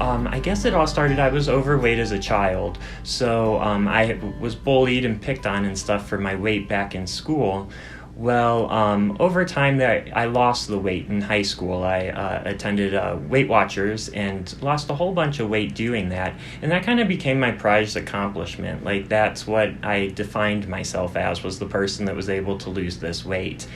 I guess it all started, I was overweight as a child. So I was bullied and picked on and stuff for my weight back in school. Well, over time, I lost the weight in high school. I attended Weight Watchers and lost a whole bunch of weight doing that. And that kind of became my prized accomplishment. Like, that's what I defined myself as, was the person that was able to lose this weight.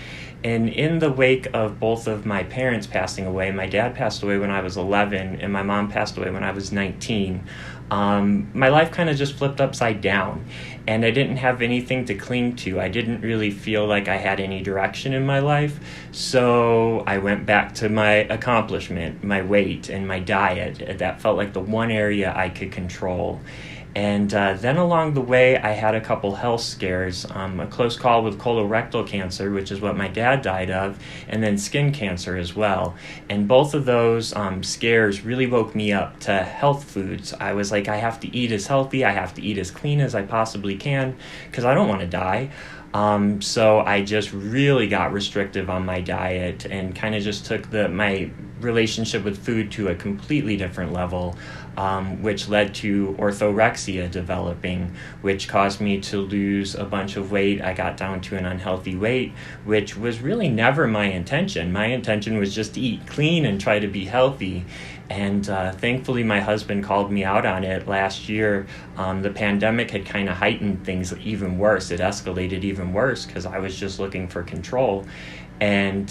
And in the wake of both of my parents passing away, my dad passed away when I was 11, and my mom passed away when I was 19. My life kind of just flipped upside down, and I didn't have anything to cling to. I didn't really feel like I had any direction in my life, so I went back to my accomplishment, my weight, and my diet. That felt like the one area I could control. And then along the way, I had a couple health scares, a close call with colorectal cancer, which is what my dad died of, and then skin cancer as well. And both of those scares really woke me up to health foods. I was like, I have to eat as healthy, I have to eat as clean as I possibly can, because I don't want to die. So I just really got restrictive on my diet and kind of just took my relationship with food to a completely different level, which led to orthorexia developing, which caused me to lose a bunch of weight. I got down to an unhealthy weight, which was really never my intention. My intention was just to eat clean and try to be healthy. And thankfully, my husband called me out on it last year. The pandemic had kind of heightened things even worse. It escalated even worse because I was just looking for control. And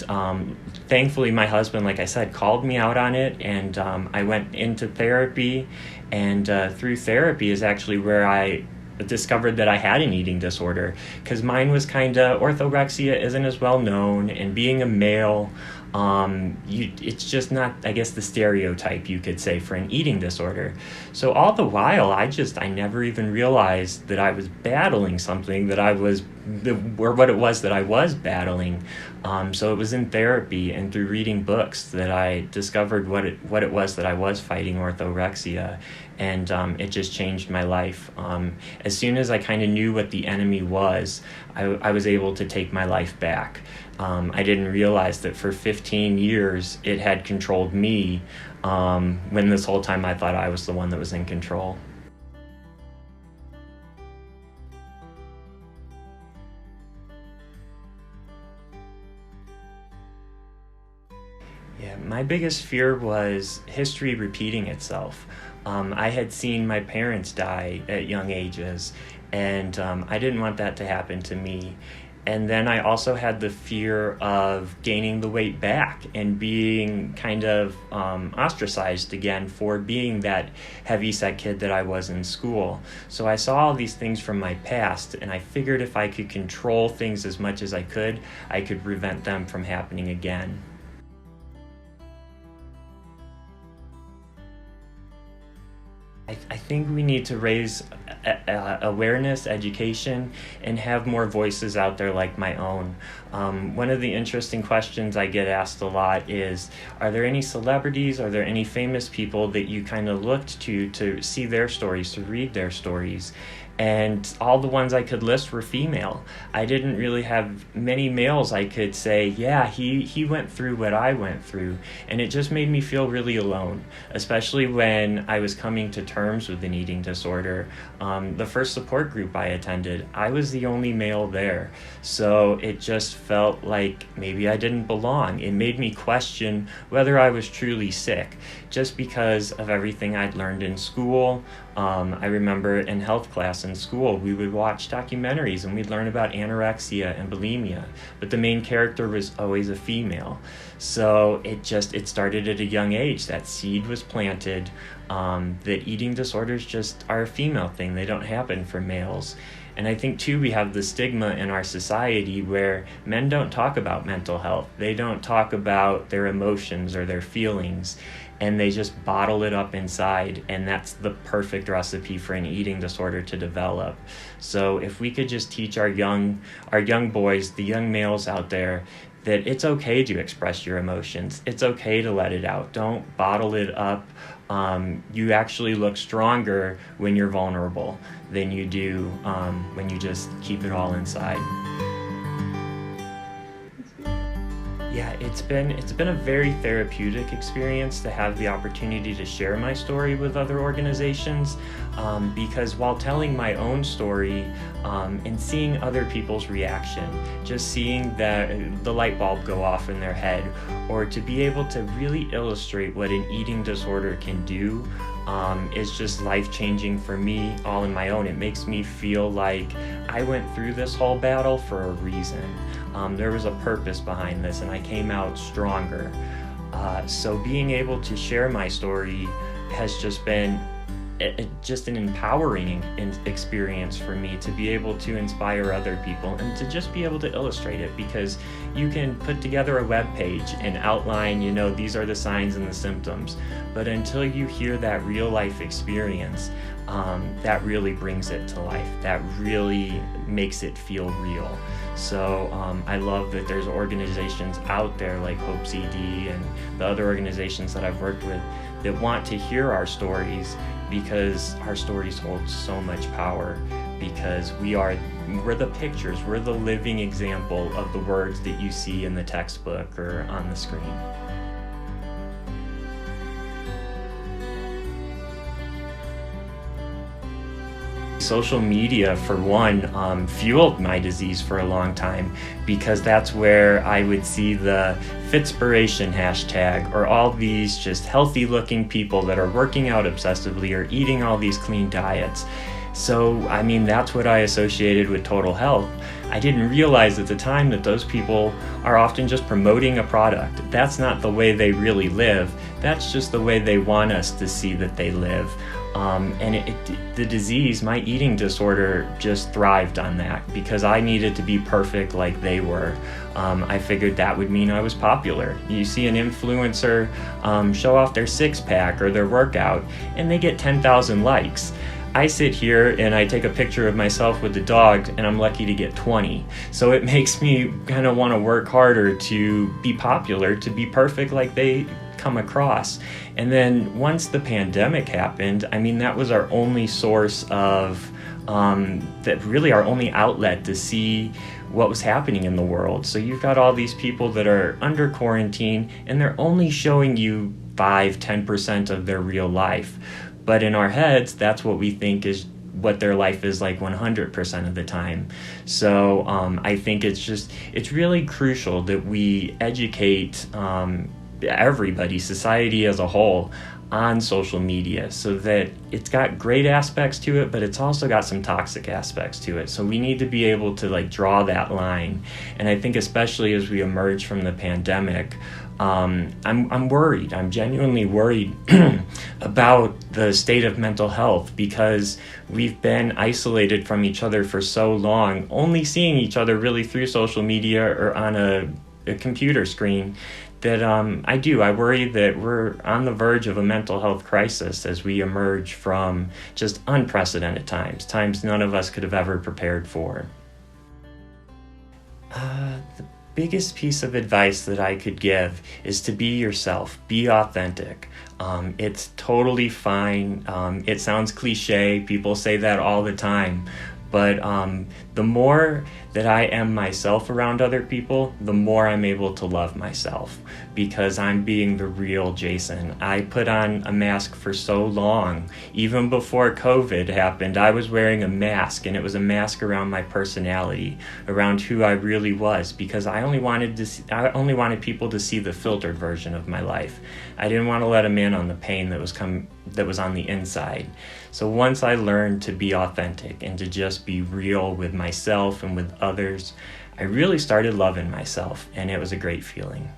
thankfully, my husband, like I said, called me out on it, and I went into therapy. And through therapy is actually where I discovered that I had an eating disorder, because mine was orthorexia isn't as well known, and being a male, it's just not, I guess, the stereotype, you could say, for an eating disorder. So all the while, I never even realized that I was battling something or what it was that I was battling. So it was in therapy and through reading books that I discovered what it was that I was fighting, orthorexia, and it just changed my life. As soon as I kind of knew what the enemy was, I was able to take my life back. I didn't realize that for 15 years it had controlled me, when this whole time I thought I was the one that was in control. Yeah, my biggest fear was history repeating itself. I had seen my parents die at young ages, and I didn't want that to happen to me. And then I also had the fear of gaining the weight back and being kind of ostracized again for being that heavyset kid that I was in school. So I saw all these things from my past, and I figured if I could control things as much as I could prevent them from happening again. I think we need to raise awareness, education, and have more voices out there like my own. One of the interesting questions I get asked a lot is, are there any celebrities, are there any famous people that you kind of looked to see their stories, to read their stories? And all the ones I could list were female. I didn't really have many males I could say, yeah, he went through what I went through. And it just made me feel really alone, especially when I was coming to terms with an eating disorder. The first support group I attended, I was the only male there. So it just felt like maybe I didn't belong. It made me question whether I was truly sick, just because of everything I'd learned in school. I remember in health class in school, we would watch documentaries and we'd learn about anorexia and bulimia, but the main character was always a female. So it started at a young age. That seed was planted, that eating disorders just are a female thing. They don't happen for males. And I think, too, we have the stigma in our society where men don't talk about mental health. They don't talk about their emotions or their feelings, and they just bottle it up inside, and that's the perfect recipe for an eating disorder to develop. So if we could just teach our young boys, the young males out there, that it's okay to express your emotions. It's okay to let it out. Don't bottle it up. You actually look stronger when you're vulnerable than you do when you just keep it all inside. Yeah, it's been a very therapeutic experience to have the opportunity to share my story with other organizations, because while telling my own story and seeing other people's reaction, just seeing that the light bulb go off in their head, or to be able to really illustrate what an eating disorder can do, is just life-changing for me all on my own. It makes me feel like I went through this whole battle for a reason. There was a purpose behind this, and I came out stronger. So being able to share my story has just been just an empowering experience for me, to be able to inspire other people and to just be able to illustrate it, because you can put together a web page and outline, these are the signs and the symptoms, but until you hear that real life experience, that really brings it to life. That really makes it feel real. So I love that there's organizations out there like Hope's ED and the other organizations that I've worked with that want to hear our stories, because our stories hold so much power, because we're the pictures, we're the living example of the words that you see in the textbook or on the screen. Social media, for one, fueled my disease for a long time, because that's where I would see the Fitspiration hashtag, or all these just healthy looking people that are working out obsessively or eating all these clean diets. So, that's what I associated with total health. I didn't realize at the time that those people are often just promoting a product. That's not the way they really live. That's just the way they want us to see that they live. The disease, my eating disorder, just thrived on that, because I needed to be perfect like they were. I figured that would mean I was popular. You see an influencer show off their six-pack or their workout, and they get 10,000 likes. I sit here and I take a picture of myself with the dog, and I'm lucky to get 20. So it makes me kind of want to work harder to be popular, to be perfect like they come across. And then once the pandemic happened, that was our only source of, our only outlet to see what was happening in the world. So you've got all these people that are under quarantine, and they're only showing you 5-10% of their real life. But in our heads, that's what we think is what their life is like 100% of the time. So I think it's really crucial that we educate everybody, society as a whole, on social media, so that it's got great aspects to it, but it's also got some toxic aspects to it. So we need to be able to draw that line. And I think especially as we emerge from the pandemic, I'm worried. I'm genuinely worried about the state of mental health, because we've been isolated from each other for so long, only seeing each other really through social media or on a computer screen, that I worry that we're on the verge of a mental health crisis as we emerge from just unprecedented times none of us could have ever prepared for. The biggest piece of advice that I could give is to be yourself, be authentic. It's totally fine. It sounds cliche, people say that all the time, but the more that I am myself around other people, the more I'm able to love myself, because I'm being the real Jason. I put on a mask for so long. Even before COVID happened, I was wearing a mask, and it was a mask around my personality, around who I really was, because I only wanted people to see the filtered version of my life. I didn't want to let them in on the pain that was on the inside. So once I learned to be authentic and to just be real with myself and with others, I really started loving myself, and it was a great feeling.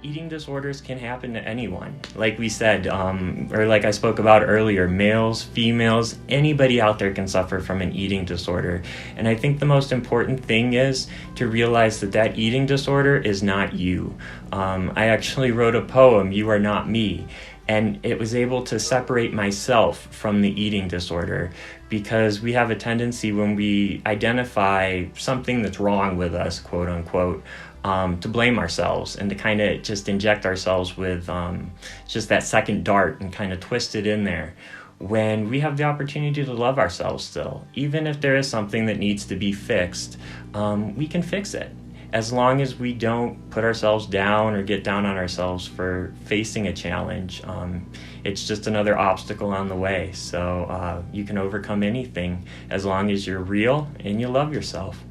Eating disorders can happen to anyone. Like we said, or like I spoke about earlier, males, females, anybody out there can suffer from an eating disorder. And I think the most important thing is to realize that eating disorder is not you. I actually wrote a poem, "You Are Not Me," and it was able to separate myself from the eating disorder, because we have a tendency when we identify something that's wrong with us, quote unquote, to blame ourselves and to kind of just inject ourselves with just that second dart and kind of twist it in there. when we have the opportunity to love ourselves still. Even if there is something that needs to be fixed, we can fix it. As long as we don't put ourselves down or get down on ourselves for facing a challenge, it's just another obstacle on the way. So you can overcome anything as long as you're real and you love yourself.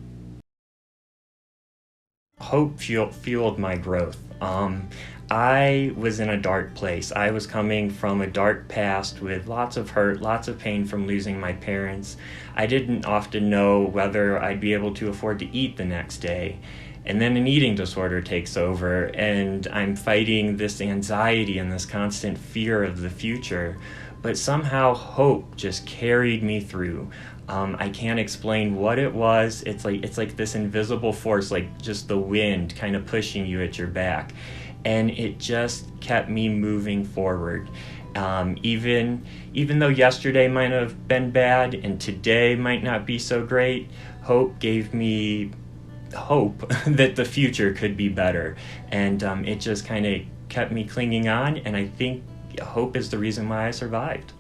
Hope fueled my growth. I was in a dark place. I was coming from a dark past with lots of hurt, lots of pain from losing my parents. I didn't often know whether I'd be able to afford to eat the next day. And then an eating disorder takes over, and I'm fighting this anxiety and this constant fear of the future. But somehow hope just carried me through. I can't explain what it was. It's like this invisible force, like just the wind kind of pushing you at your back. And it just kept me moving forward. Even though yesterday might have been bad and today might not be so great, hope gave me hope that the future could be better. And it just kind of kept me clinging on, and I think hope is the reason why I survived.